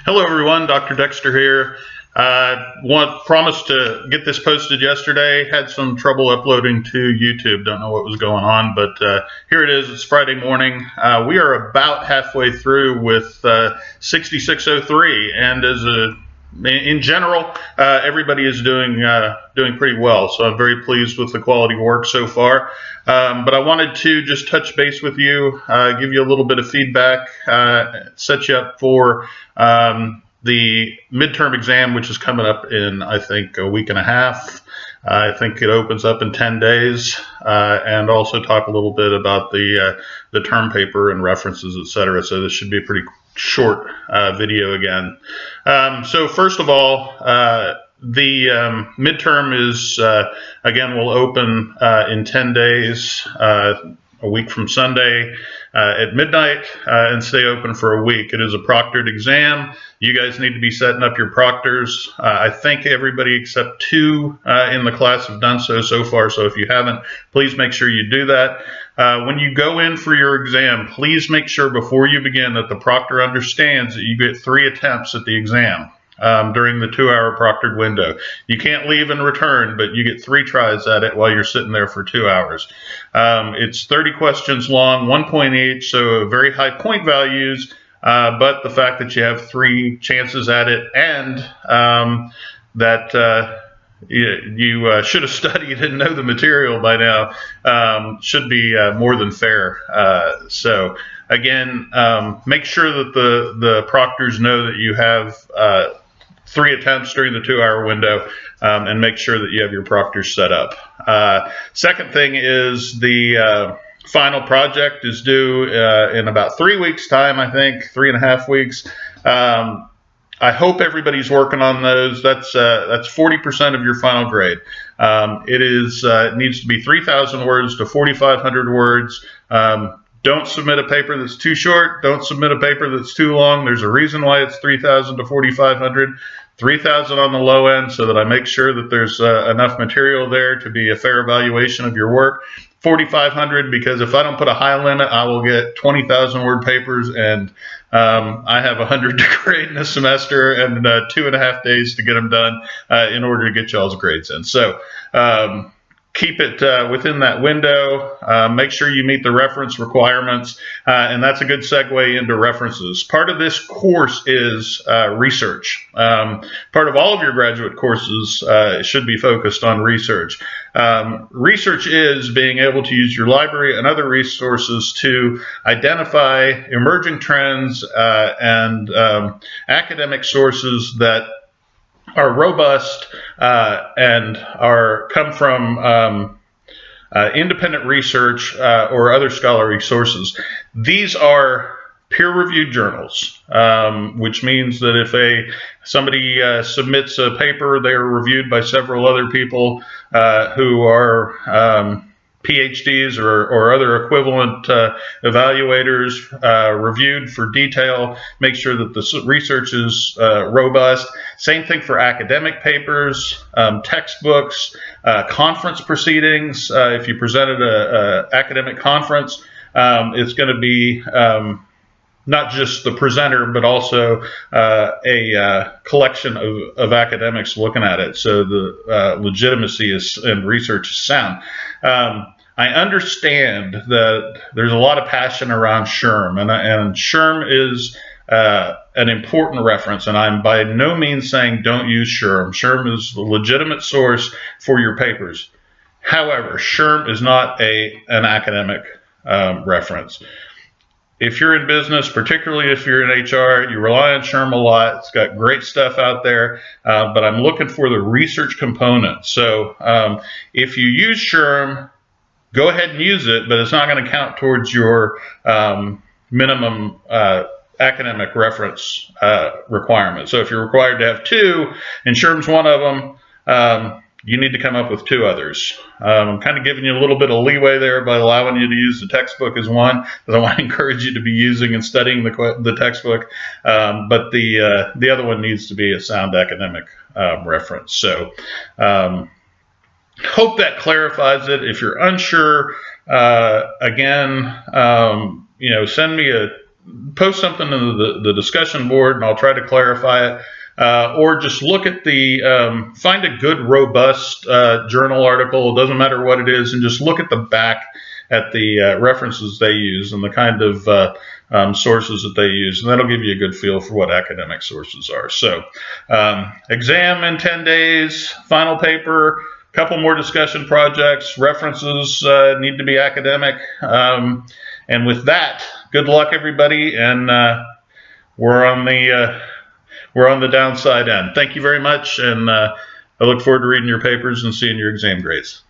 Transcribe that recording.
Hello everyone, Dr. Dexter here. Promised to get this posted yesterday. Had some trouble uploading to YouTube. Don't know what was going on, but here it is. It's Friday morning. We are about halfway through with 6603, and in general, everybody is doing pretty well. So I'm very pleased with the quality of work so far. But I wanted to just touch base with you, give you a little bit of feedback, set you up for the midterm exam, which is coming up in, I think, a week and a half. I think it opens up in 10 days, and also talk a little bit about the term paper and references, etc. So this should be a pretty short video again. So first of all, the midterm is, again, will open in 10 days, a week from Sunday at midnight, and stay open for a week. It is a proctored exam. You guys need to be setting up your proctors. I think everybody except two in the class have done so far, so if you haven't, please make sure you do that. When you go in for your exam, please make sure before you begin that the proctor understands that you get 3 attempts at the exam during the 2-hour proctored window. You can't leave and return, but you get 3 tries at it while you're sitting there for 2 hours. It's 30 questions long, 1 point each, so very high point values, but the fact that you have 3 chances at it, and that you should have studied and know the material by now, should be more than fair. So again, make sure that the proctors know that you have 3 attempts during the 2-hour window, and make sure that you have your proctors set up. Second thing is the final project is due in about 3 weeks' time, I think, 3.5 weeks. I hope everybody's working on those. That's 40% of your final grade. It needs to be 3,000 words to 4,500 words. Don't submit a paper that's too short. Don't submit a paper that's too long. There's a reason why it's 3,000 to 4,500. 3,000 on the low end, so that I make sure that there's enough material there to be a fair evaluation of your work. 4,500, because if I don't put a high limit, I will get 20,000 word papers, and I have 100 to grade in a semester, and 2.5 days to get them done in order to get y'all's grades in. So keep it within that window. Make sure you meet the reference requirements, and that's a good segue into references. Part of this course is research. Part of all of your graduate courses should be focused on research. Research is being able to use your library and other resources to identify emerging trends and academic sources that are robust and come from independent research or other scholarly sources. These are peer-reviewed journals, which means that if somebody submits a paper, they are reviewed by several other people who are PhDs or other equivalent evaluators, reviewed for detail, make sure that the research is robust. Same thing for academic papers, textbooks, conference proceedings. If you presented an academic conference, it's going to be not just the presenter, but also a collection of academics looking at it, so the legitimacy and research is sound. I understand that there's a lot of passion around SHRM, and SHRM is an important reference, and I'm by no means saying don't use SHRM. SHRM is the legitimate source for your papers. However, SHRM is not an academic reference. If you're in business, particularly if you're in HR, you rely on SHRM a lot. It's got great stuff out there, but I'm looking for the research component. So if you use SHRM, go ahead and use it, but it's not going to count towards your minimum academic reference requirement. So if you're required to have 2, and SHRM's one of them, you need to come up with 2 others. I'm kind of giving you a little bit of leeway there by allowing you to use the textbook as one, because I want to encourage you to be using and studying the textbook, but the other one needs to be a sound academic reference. So hope that clarifies it. If you're unsure, again, send me post something in the discussion board, and I'll try to clarify it. Or just look at find a good, robust journal article. It doesn't matter what it is, and just look at the back at the references they use and the kind of sources that they use, and that'll give you a good feel for what academic sources are. So, exam in 10 days, final paper, a couple more discussion projects, references need to be academic, and with that, good luck, everybody, and we're on the downside end. Thank you very much, and I look forward to reading your papers and seeing your exam grades.